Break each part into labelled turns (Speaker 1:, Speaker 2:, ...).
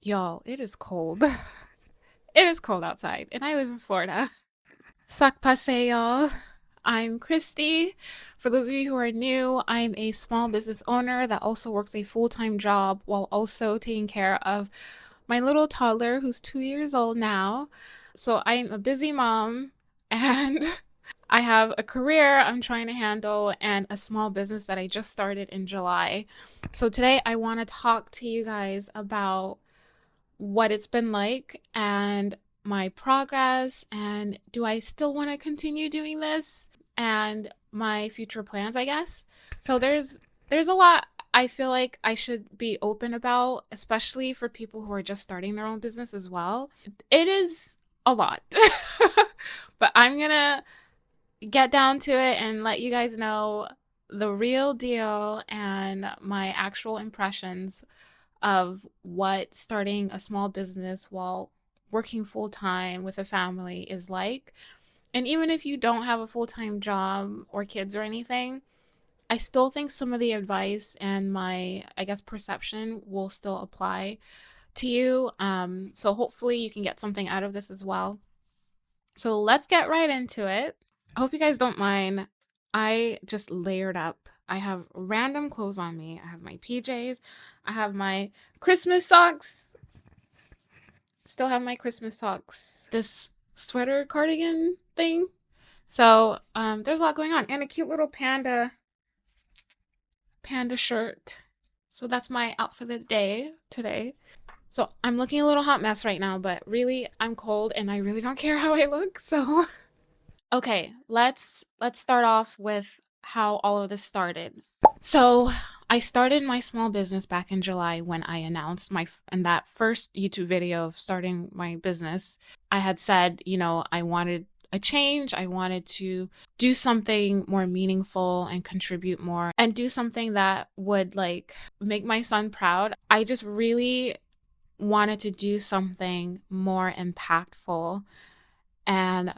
Speaker 1: Y'all, it is cold. It is cold outside, and I live in Florida. Suck passe, y'all. I'm Christy. For those of you who are new, I'm a small business owner that also works a full-time job while also taking care of my little toddler who's 2 years old now. So I'm a busy mom and I have a career I'm trying to handle and a small business that I just started in July. So today I want to talk to you guys about what it's been like and my progress, and do I still want to continue doing this, and my future plans, I guess. So there's a lot I feel like I should be open about, especially for people who are just starting their own business as well. It is a lot. But I'm going to get down to it and let you guys know the real deal and my actual impressions of what starting a small business while working full time with a family is like. And even if you don't have a full time job or kids or anything, I still think some of the advice and my, I guess, perception will still apply to you. So hopefully you can get something out of this as well. So let's get right into it. I hope you guys don't mind. I just layered up. I have random clothes on me. I have my PJs. I have my Christmas socks. Still have my Christmas socks. This sweater cardigan thing. So there's a lot going on. And a cute little panda shirt. So that's my outfit of the day today. So I'm looking a little hot mess right now, but really I'm cold and I really don't care how I look. So okay, let's start off with how all of this started. So, I started my small business back in July when I announced in that first YouTube video of starting my business. I had said, I wanted a change. I wanted to do something more meaningful and contribute more and do something that would like make my son proud. I just really wanted to do something more impactful, and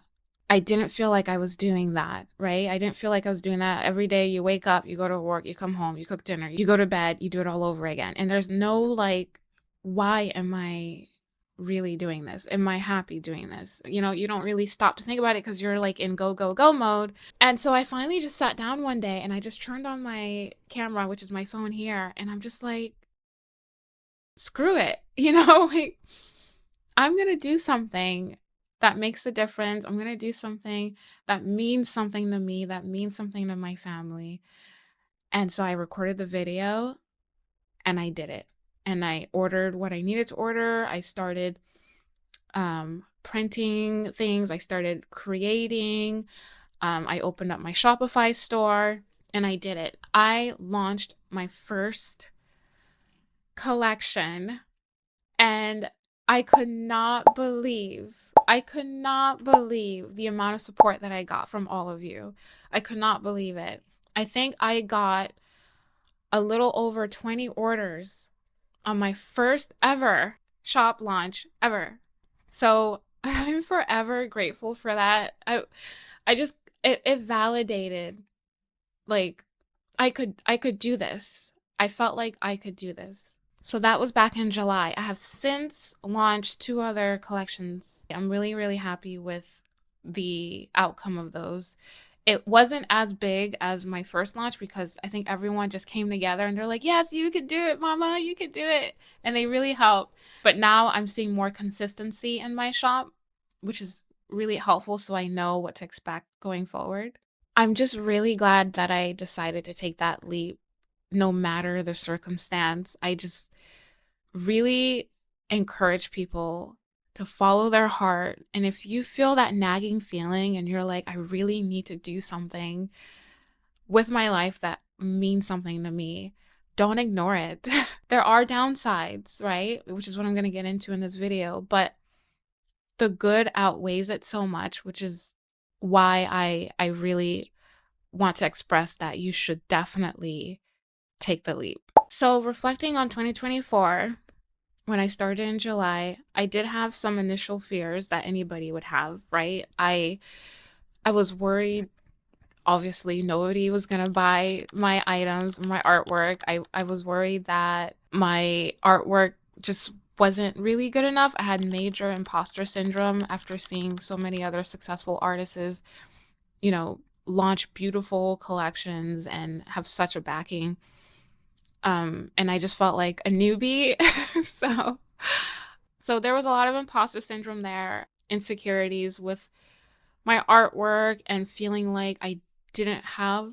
Speaker 1: I didn't feel like I was doing that, right? I didn't feel like I was doing that. Every day you wake up, you go to work, you come home, you cook dinner, you go to bed, you do it all over again. And there's no like, why am I really doing this? Am I happy doing this? You don't really stop to think about it because you're like in go, go, go mode. And so I finally just sat down one day and I just turned on my camera, which is my phone here. And I'm just like, screw it. Like, I'm going to do something that makes a difference. I'm going to do something that means something to me, that means something to my family. And so I recorded the video and I did it. And I ordered what I needed to order. I started printing things. I started creating. I opened up my Shopify store and I did it. I launched my first collection and I could not believe the amount of support that I got from all of you. I could not believe it. I think I got a little over 20 orders on my first ever shop launch ever. So I'm forever grateful for that. I just, it validated, like, I could do this. I felt like I could do this. So that was back in July. I have since launched 2 other collections. I'm really, really happy with the outcome of those. It wasn't as big as my first launch because I think everyone just came together and they're like, yes, you could do it, mama, you could do it. And they really helped. But now I'm seeing more consistency in my shop, which is really helpful so I know what to expect going forward. I'm just really glad that I decided to take that leap no matter the circumstance. I just really encourage people to follow their heart. And if you feel that nagging feeling and you're like, I really need to do something with my life that means something to me, don't ignore it. There are downsides, right? Which is what I'm going to get into in this video. But the good outweighs it so much, which is why I really want to express that you should definitely take the leap. So reflecting on 2024, when I started in July, I did have some initial fears that anybody would have, right? I was worried, obviously nobody was going to buy my items, my artwork. I was worried that my artwork just wasn't really good enough. I had major imposter syndrome after seeing so many other successful artists, you know, launch beautiful collections and have such a backing. And I just felt like a newbie. so so there was a lot of imposter syndrome there, insecurities with my artwork and feeling like I didn't have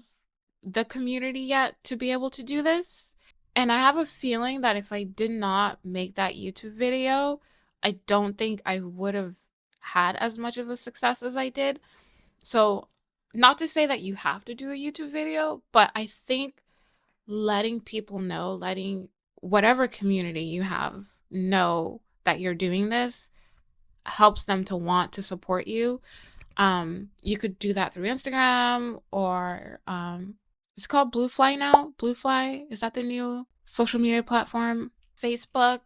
Speaker 1: the community yet to be able to do this. And I have a feeling that if I did not make that YouTube video, I don't think I would have had as much of a success as I did. So, not to say that you have to do a YouTube video, but I think letting people know, letting whatever community you have know that you're doing this helps them to want to support you. You could do that through Instagram or it's called Bluefly now. Bluefly, is that the new social media platform? Facebook.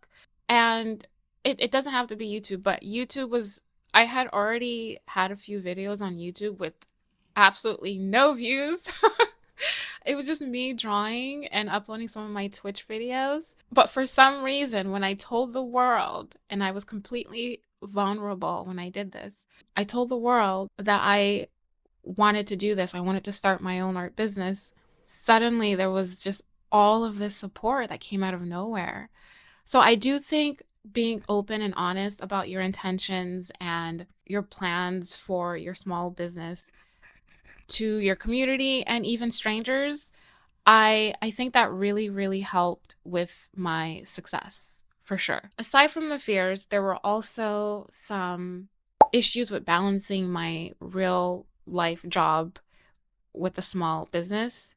Speaker 1: And it doesn't have to be YouTube, but YouTube was, I had already had a few videos on YouTube with absolutely no views. It was just me drawing and uploading some of my Twitch videos. But for some reason, when I told the world, and I was completely vulnerable when I did this, I told the world that I wanted to do this. I wanted to start my own art business. Suddenly, there was just all of this support that came out of nowhere. So I do think being open and honest about your intentions and your plans for your small business to your community and even strangers, I think that really helped with my success for sure. Aside from the fears, there were also some issues with balancing my real life job with a small business.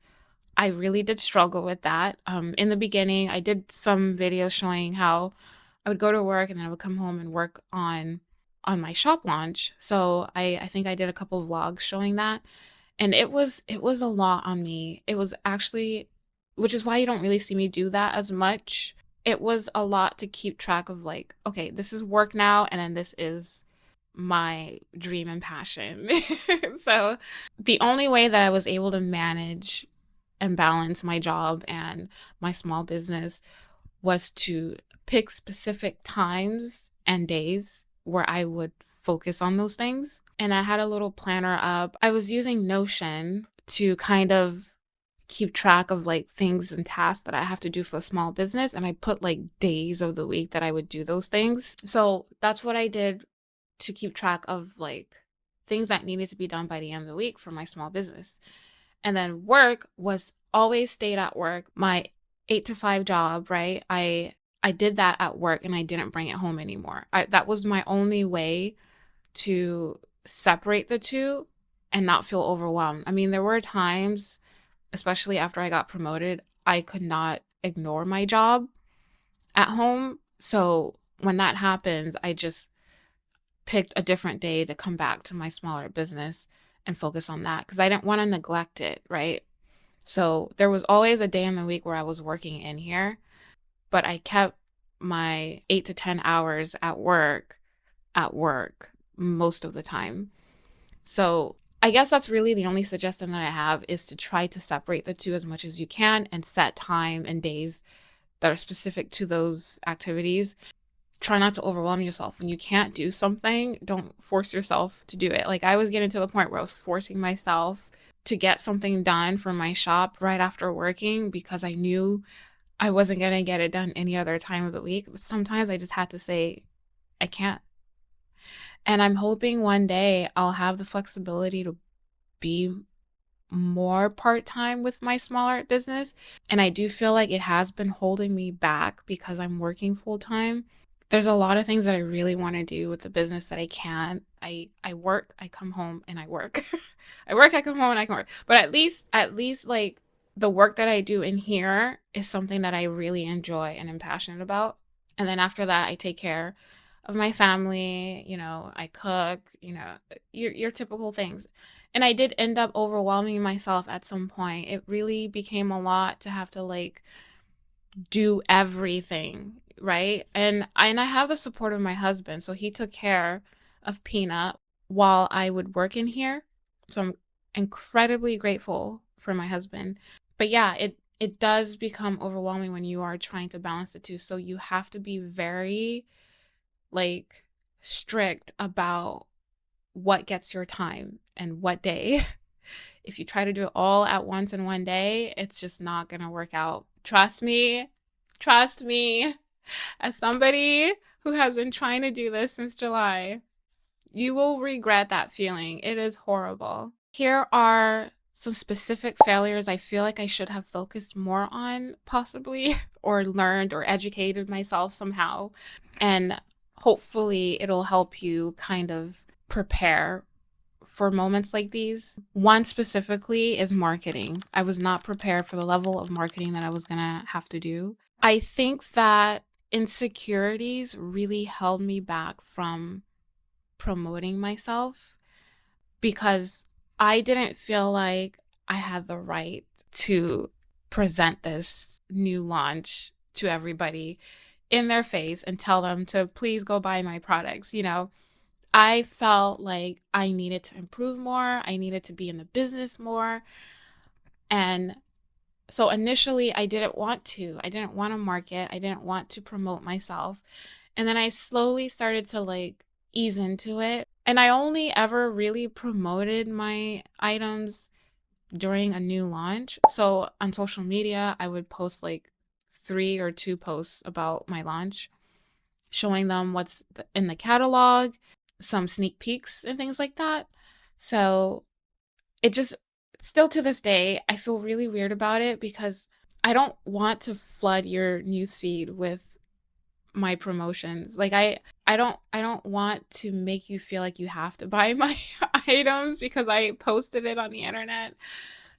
Speaker 1: I really did struggle with that. In the beginning, I did some videos showing how I would go to work and then I would come home and work on my shop launch. So I think I did a couple of vlogs showing that. And it was a lot on me. It was actually, which is why you don't really see me do that as much. It was a lot to keep track of, like, okay, this is work now, and then this is my dream and passion. So the only way that I was able to manage and balance my job and my small business was to pick specific times and days where I would focus on those things. And I had a little planner up. I was using Notion to kind of keep track of like things and tasks that I have to do for the small business. And I put like days of the week that I would do those things. So that's what I did to keep track of like things that needed to be done by the end of the week for my small business. And then work was always stayed at work. My 8 to 5 job, right? I did that at work and I didn't bring it home anymore. That was my only way to separate the two and not feel overwhelmed. I mean, there were times, especially after I got promoted, I could not ignore my job at home. So when that happens, I just picked a different day to come back to my smaller business and focus on that because I didn't want to neglect it, right? So there was always a day in the week where I was working in here, but I kept my 8 to 10 hours at work most of the time. So I guess that's really the only suggestion that I have, is to try to separate the two as much as you can and set time and days that are specific to those activities. Try not to overwhelm yourself. When you can't do something, don't force yourself to do it. Like, I was getting to the point where I was forcing myself to get something done for my shop right after working because I knew I wasn't going to get it done any other time of the week. But sometimes I just had to say, I can't. And I'm hoping one day I'll have the flexibility to be more part-time with my smaller business. And I do feel like it has been holding me back because I'm working full-time. There's a lot of things that I really want to do with the business that I can't. I work, I come home and I work. I work, I come home and I can work. But at least like the work that I do in here is something that I really enjoy and am passionate about. And then after that, I take care of my family, I cook, your typical things. And I did end up overwhelming myself at some point. It really became a lot to have to like do everything, right? And I have the support of my husband, so he took care of Peanut while I would work in here. So I'm incredibly grateful for my husband. But yeah, it does become overwhelming when you are trying to balance the two. So you have to be very like strict about what gets your time and what day. If you try to do it all at once in one day, it's just not going to work out. Trust me. Trust me. As somebody who has been trying to do this since July, you will regret that feeling. It is horrible. Here are some specific failures I feel like I should have focused more on, possibly, or learned or educated myself somehow. And hopefully, it'll help you kind of prepare for moments like these. One specifically is marketing. I was not prepared for the level of marketing that I was going to have to do. I think that insecurities really held me back from promoting myself because I didn't feel like I had the right to present this new launch to everybody in their face and tell them to please go buy my products. I felt like I needed to improve more. I needed to be in the business more. And so initially I didn't want to. I didn't want to market. I didn't want to promote myself. And then I slowly started to like ease into it. And I only ever really promoted my items during a new launch. So on social media, I would post like 3 or 2 posts about my launch, showing them what's in the catalog, some sneak peeks and things like that. So it just, still to this day, I feel really weird about it because I don't want to flood your newsfeed with my promotions. Like I don't want to make you feel like you have to buy my items because I posted it on the internet.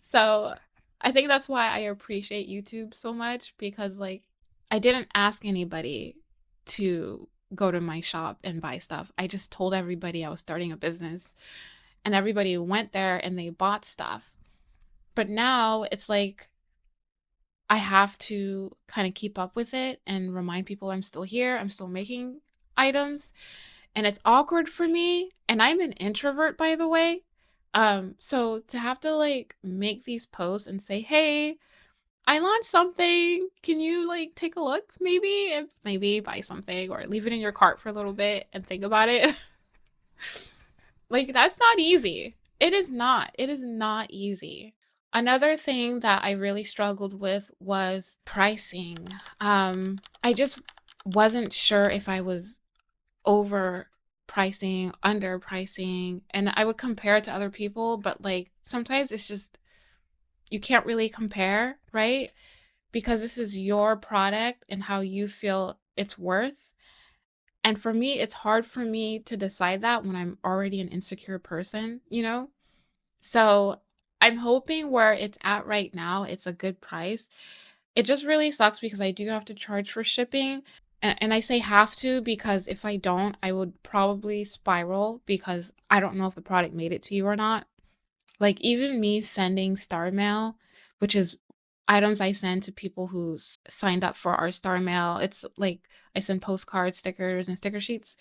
Speaker 1: So I think that's why I appreciate YouTube so much, because like I didn't ask anybody to go to my shop and buy stuff. I just told everybody I was starting a business and everybody went there and they bought stuff. But now it's like I have to kind of keep up with it and remind people I'm still here, I'm still making items, and it's awkward for me. And I'm an introvert, by the way. So to have to like make these posts and say, "Hey, I launched something. Can you like take a look maybe and maybe buy something or leave it in your cart for a little bit and think about it." Like that's not easy. It is not. It is not easy. Another thing that I really struggled with was pricing. I just wasn't sure if I was overpricing, underpricing, and I would compare it to other people, but like sometimes it's just you can't really compare, right? Because this is your product and how you feel it's worth. And for me, it's hard for me to decide that when I'm already an insecure person? So I'm hoping where it's at right now, it's a good price. It just really sucks because I do have to charge for shipping. And I say have to because if I don't, I would probably spiral because I don't know if the product made it to you or not. Like even me sending star mail, which is items I send to people who signed up for our star mail. It's like I send postcards, stickers, and sticker sheets.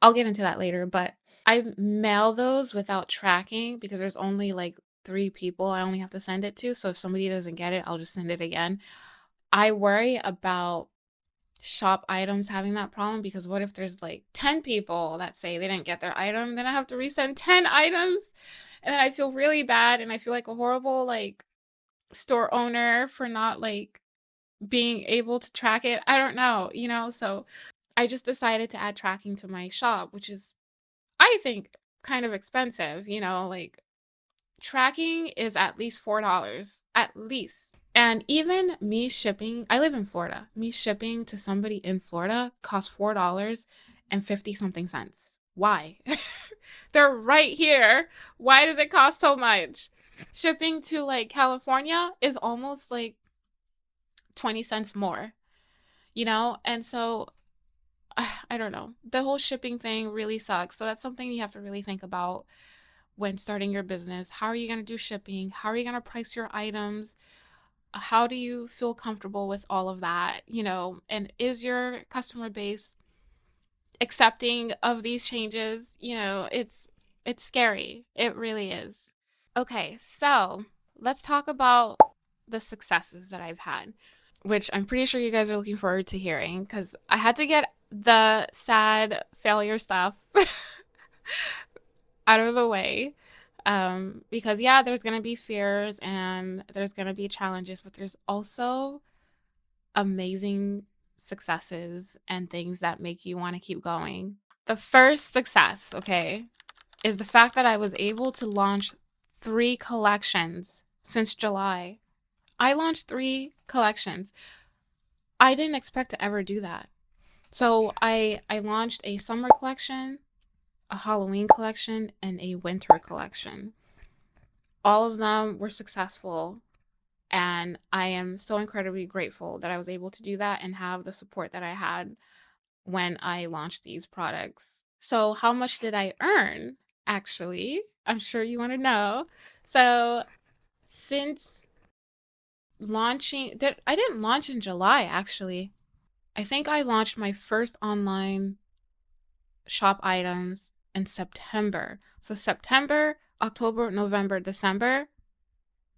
Speaker 1: I'll get into that later, but I mail those without tracking because there's only like 3 people I only have to send it to. So if somebody doesn't get it, I'll just send it again. I worry about shop items having that problem because what if there's like 10 people that say they didn't get their item? Then I have to resend 10 items. And then I feel really bad and I feel like a horrible like store owner for not like being able to track it. I don't know. So I just decided to add tracking to my shop, which is, I think, kind of expensive. Like tracking is at least $4, at least. And even me shipping, I live in Florida. Me shipping to somebody in Florida costs $4 and 50 something cents. Why? They're right here. Why does it cost so much? Shipping to like California is almost like 20 cents more. And so I don't know. The whole shipping thing really sucks. So that's something you have to really think about when starting your business. How are you going to do shipping? How are you going to price your items? How do you feel comfortable with all of that? And is your customer base accepting of these changes? It's scary. It really is. Okay, so let's talk about the successes that I've had, which I'm pretty sure you guys are looking forward to hearing because I had to get the sad failure stuff out of the way. Because yeah, there's gonna be fears and there's gonna be challenges, but there's also amazing successes and things that make you want to keep going. The first success, okay, is the fact that I was able to launch 3 collections since July. I launched 3 collections. I didn't expect to ever do that. So I launched a summer collection, a Halloween collection, and a winter collection. All of them were successful, and I am so incredibly grateful that I was able to do that and have the support that I had when I launched these products. So, how much did I earn? Actually, I'm sure you want to know. So, since launching, that I didn't launch in July actually. I think I launched my first online shop items in September. So September, October, November, December,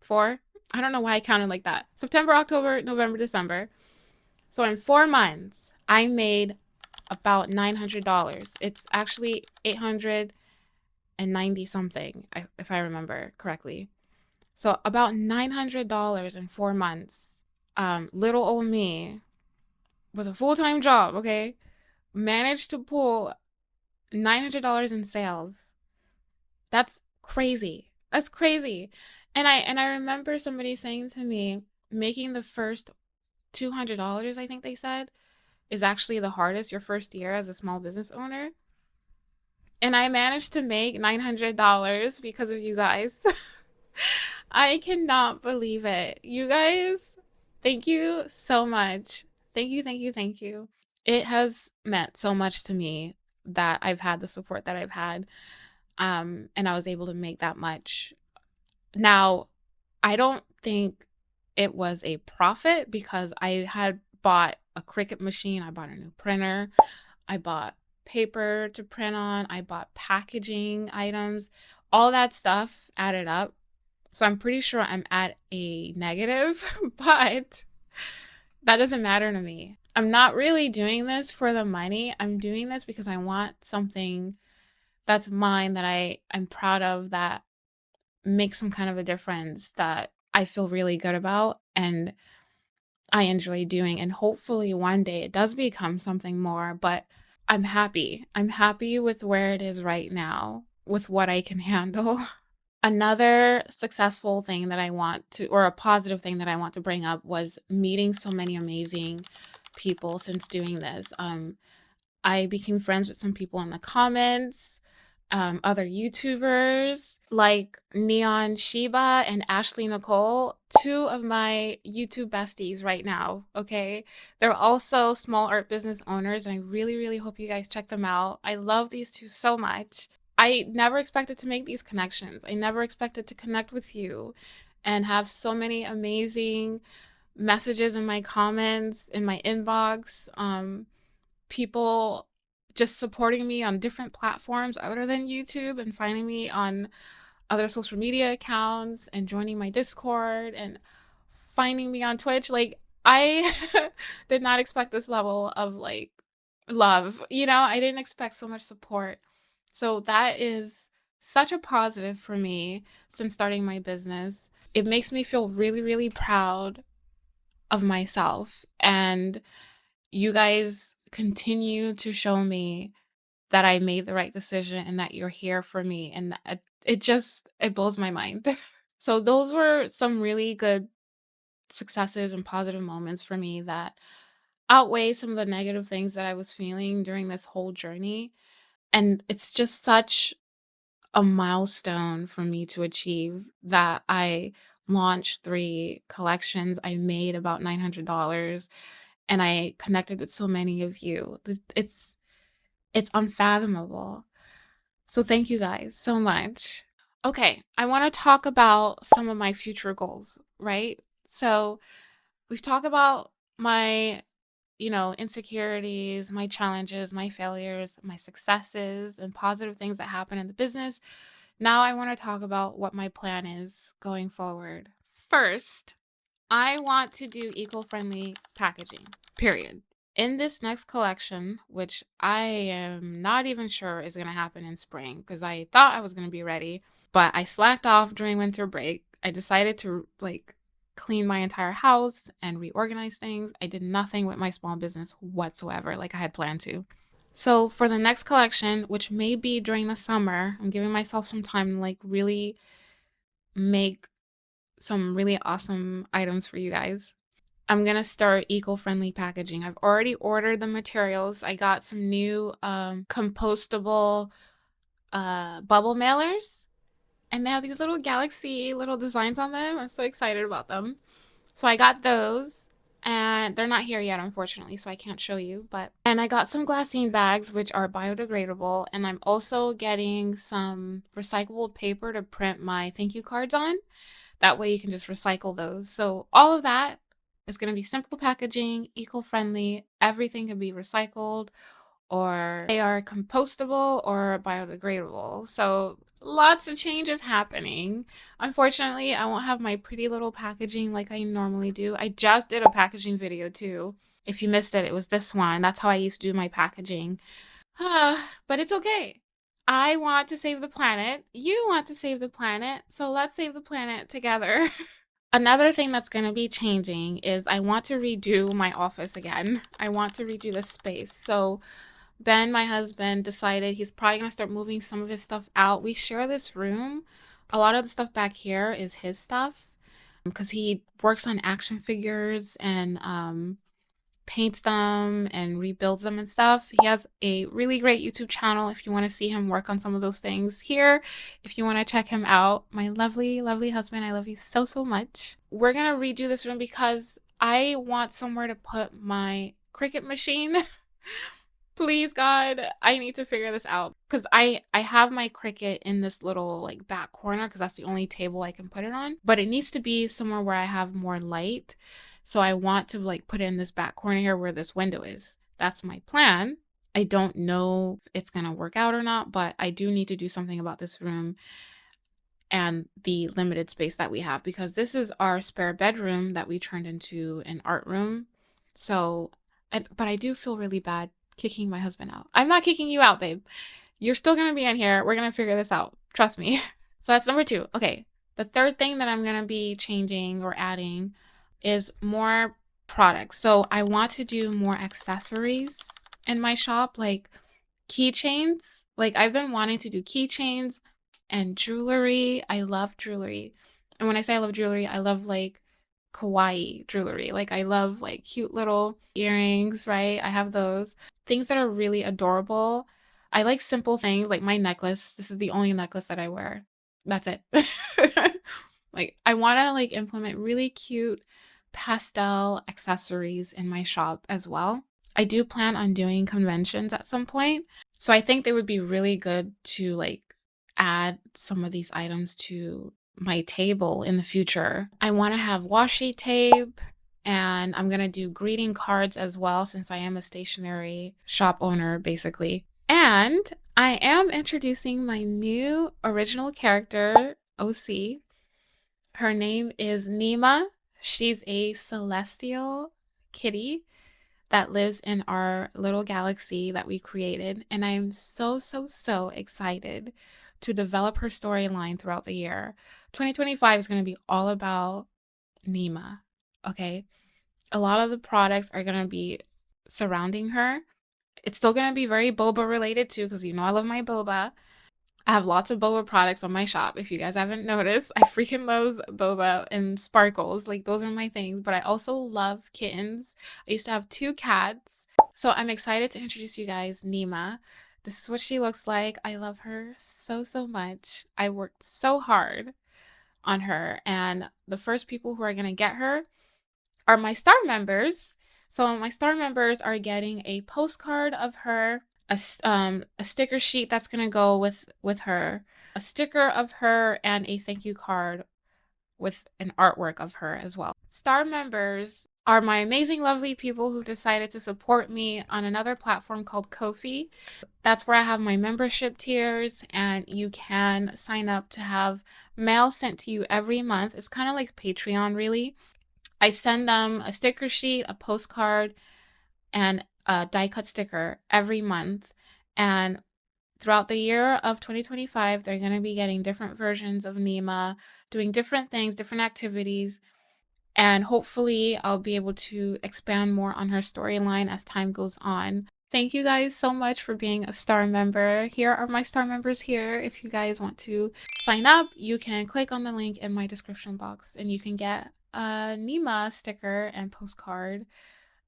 Speaker 1: 4. I don't know why I counted like that. September, October, November, December. So in 4 months, I made about $900. It's actually 890 something, if I remember correctly. So about $900 in 4 months. Little old me with a full-time job, okay, managed to pull $900 in sales. That's crazy. That's crazy. And I remember somebody saying to me, making the first $200, I think they said, is actually the hardest your first year as a small business owner. And I managed to make $900 because of you guys. I cannot believe it. You guys, thank you so much. Thank you, thank you, thank you. It has meant so much to me that I've had the support that I've had. And I was able to make that much. Now, I don't think it was a profit because I had bought a Cricut machine, I bought a new printer, I bought paper to print on, I bought packaging items, all that stuff added up. So I'm pretty sure I'm at a negative, but that doesn't matter to me. I'm not really doing this for the money. I'm doing this because I want something that's mine that I'm proud of, that makes some kind of a difference, that I feel really good about and I enjoy doing. And hopefully one day it does become something more, but I'm happy. I'm happy with where it is right now, with what I can handle. Another successful thing that I want to, or a positive thing that I want to bring up, was meeting so many amazing people since doing this. I became friends with some people in the comments, other YouTubers like Neon Sheba and Ashley Nicole, 2 of my YouTube besties right now. Okay. They're also small art business owners, and I really, really hope you guys check them out. I love these 2 so much. I never expected to make these connections. I never expected to connect with you and have so many amazing messages in my comments, in my inbox. People just supporting me on different platforms other than YouTube and finding me on other social media accounts and joining my Discord and finding me on Twitch. Like, I did not expect this level of like love. I didn't expect so much support. So that is such a positive for me since starting my business. It makes me feel really, really proud of myself. And you guys continue to show me that I made the right decision and that you're here for me. And it blows my mind. So those were some really good successes and positive moments for me that outweigh some of the negative things that I was feeling during this whole journey. And it's just such a milestone for me to achieve that I launched 3 collections. I made about $900 and I connected with so many of you. It's unfathomable. So thank you guys so much. Okay, I want to talk about some of my future goals, right? So we've talked about my, insecurities, my challenges, my failures, my successes, and positive things that happen in the business. Now I want to talk about what my plan is going forward. First, I want to do eco-friendly packaging, period. In this next collection, which I am not even sure is going to happen in spring because I thought I was going to be ready, but I slacked off during winter break. I decided to like clean my entire house and reorganize things. I did nothing with my small business whatsoever like I had planned to. So for the next collection, which may be during the summer, I'm giving myself some time to like really make some really awesome items for you guys. I'm gonna start eco-friendly packaging. I've already ordered the materials. I got some new compostable bubble mailers, and they have these little galaxy little designs on them. I'm so excited about them. So I got those, and they're not here yet, unfortunately, so I can't show you. And I got some glassine bags, which are biodegradable, and I'm also getting some recyclable paper to print my thank you cards on. That way you can just recycle those. So all of that is going to be simple packaging, eco-friendly. Everything can be recycled, or they are compostable or biodegradable. So lots of changes happening. Unfortunately, I won't have my pretty little packaging like I normally do. I just did a packaging video too. If you missed it, it was this one. That's how I used to do my packaging. But it's okay. I want to save the planet. You want to save the planet. So let's save the planet together. Another thing that's going to be changing is I want to redo my office again. I want to redo the space. So Ben, my husband, decided he's probably going to start moving some of his stuff out. We share this room. A lot of the stuff back here is his stuff because he works on action figures and paints them and rebuilds them and stuff. He has a really great YouTube channel if you want to see him work on some of those things here. If you want to check him out, my lovely, lovely husband, I love you so, so much. We're going to redo this room because I want somewhere to put my Cricut machine. Please, God, I need to figure this out because I have my Cricut in this little like back corner because that's the only table I can put it on, but it needs to be somewhere where I have more light. So I want to like put it in this back corner here where this window is. That's my plan. I don't know if it's going to work out or not, but I do need to do something about this room and the limited space that we have because this is our spare bedroom that we turned into an art room. So, but I do feel really bad kicking my husband out. I'm not kicking you out, babe. You're still going to be in here. We're going to figure this out. Trust me. So that's number 2. Okay. The third thing that I'm going to be changing or adding is more products. So I want to do more accessories in my shop, like keychains. Like I've been wanting to do keychains and jewelry. I love jewelry. And when I say I love jewelry, I love like kawaii jewelry. Like I love like cute little earrings, right? I have those. Things that are really adorable. I like simple things like my necklace. This is the only necklace that I wear. That's it. Like I want to like implement really cute pastel accessories in my shop as well. I do plan on doing conventions at some point. So I think they would be really good to like add some of these items to my table in the future. I want to have washi tape and I'm going to do greeting cards as well since I am a stationery shop owner basically. And I am introducing my new original character, OC. Her name is Nima. She's a celestial kitty that lives in our little galaxy that we created. And I'm so, so, so excited to develop her storyline throughout the year. 2025 is going to be all about Nima. Okay. A lot of the products are going to be surrounding her. It's still going to be very boba related too, because you know I love my boba. I have lots of boba products on my shop. If you guys haven't noticed, I freaking love boba and sparkles. Like those are my things, but I also love kittens. I used to have 2 cats. So I'm excited to introduce you guys Nima. This is what she looks like. I love her so, so much. I worked so hard on her, and the first people who are going to get her are my star members. So my star members are getting a postcard of her, a sticker sheet that's gonna go with her, a sticker of her, and a thank you card with an artwork of her as well. Star members are my amazing, lovely people who decided to support me on another platform called Ko-fi. That's where I have my membership tiers, and you can sign up to have mail sent to you every month. It's kind of like Patreon, really. I send them a sticker sheet, a postcard, and a die cut sticker every month. And throughout the year of 2025, they're going to be getting different versions of Nima, doing different things, different activities. And hopefully, I'll be able to expand more on her storyline as time goes on. Thank you guys so much for being a star member. Here are my star members here. If you guys want to sign up, you can click on the link in my description box and you can get a Nima sticker and postcard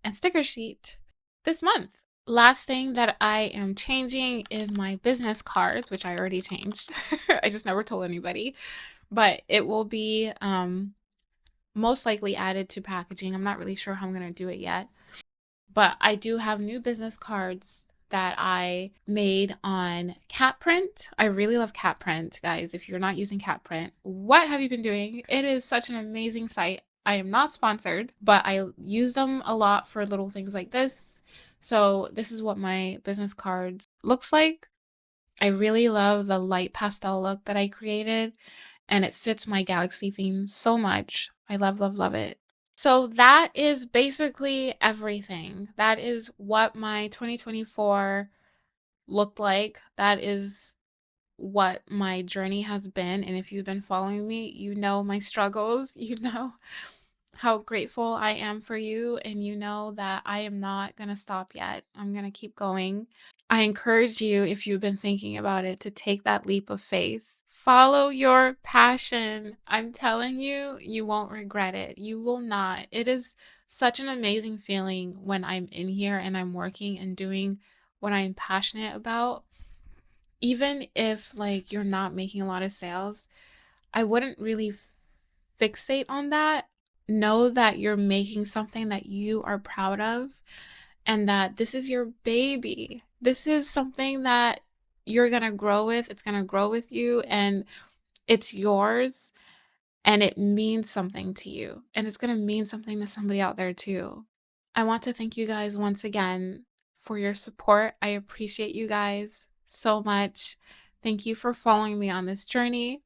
Speaker 1: and sticker sheet this month. Last thing that I am changing is my business cards, which I already changed. I just never told anybody, but it will be most likely added to packaging. I'm not really sure how I'm going to do it yet. But I do have new business cards that I made on cat print. I really love cat print, guys. If you're not using cat print, what have you been doing? It is such an amazing site. I am not sponsored, but I use them a lot for little things like this. So this is what my business cards looks like. I really love the light pastel look that I created, and it fits my galaxy theme so much. I love, love, love it. So that is basically everything. That is what my 2024 looked like. That is what my journey has been. And if you've been following me, you know my struggles. You know how grateful I am for you. And you know that I am not going to stop yet. I'm going to keep going. I encourage you, if you've been thinking about it, to take that leap of faith. Follow your passion. I'm telling you, you won't regret it. You will not. It is such an amazing feeling when I'm in here and I'm working and doing what I'm passionate about. Even if like you're not making a lot of sales, I wouldn't really fixate on that. Know that you're making something that you are proud of and that this is your baby. This is something that you're going to grow with. It's going to grow with you and it's yours and it means something to you. And it's going to mean something to somebody out there too. I want to thank you guys once again for your support. I appreciate you guys so much. Thank you for following me on this journey.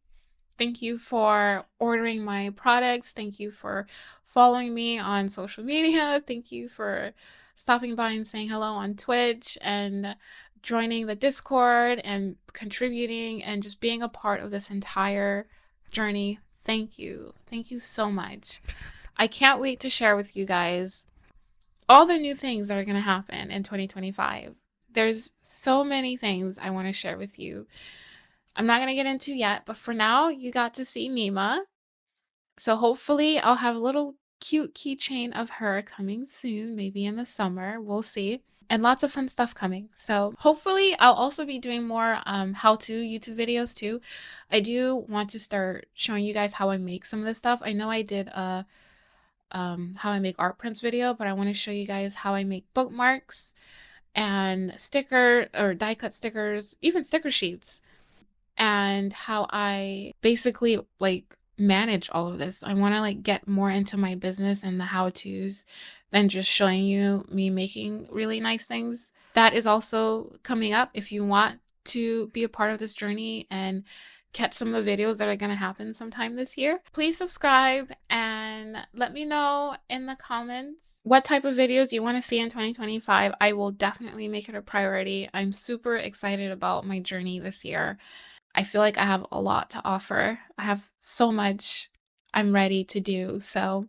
Speaker 1: Thank you for ordering my products. Thank you for following me on social media. Thank you for stopping by and saying hello on Twitch and joining the Discord and contributing and just being a part of this entire journey. Thank you. Thank you so much. I can't wait to share with you guys all the new things that are going to happen in 2025. There's so many things I want to share with you. I'm not going to get into yet, but for now, you got to see Nima. So hopefully I'll have a little cute keychain of her coming soon, maybe in the summer. We'll see. And lots of fun stuff coming. So hopefully I'll also be doing more how-to YouTube videos too. I do want to start showing you guys how I make some of this stuff. I know I did a how I make art prints video, but I want to show you guys how I make bookmarks and sticker or die cut stickers, even sticker sheets, and how I basically like manage all of this. I want to like get more into my business and the how-tos than just showing you me making really nice things. That is also coming up if you want to be a part of this journey and catch some of the videos that are going to happen sometime this year. Please subscribe and let me know in the comments what type of videos you want to see in 2025. I will definitely make it a priority. I'm super excited about my journey this year. I feel like I have a lot to offer. I have so much I'm ready to do. So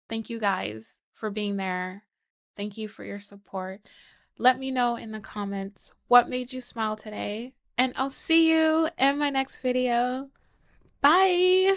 Speaker 1: thank you guys for being there. Thank you for your support. Let me know in the comments what made you smile today. And I'll see you in my next video. Bye!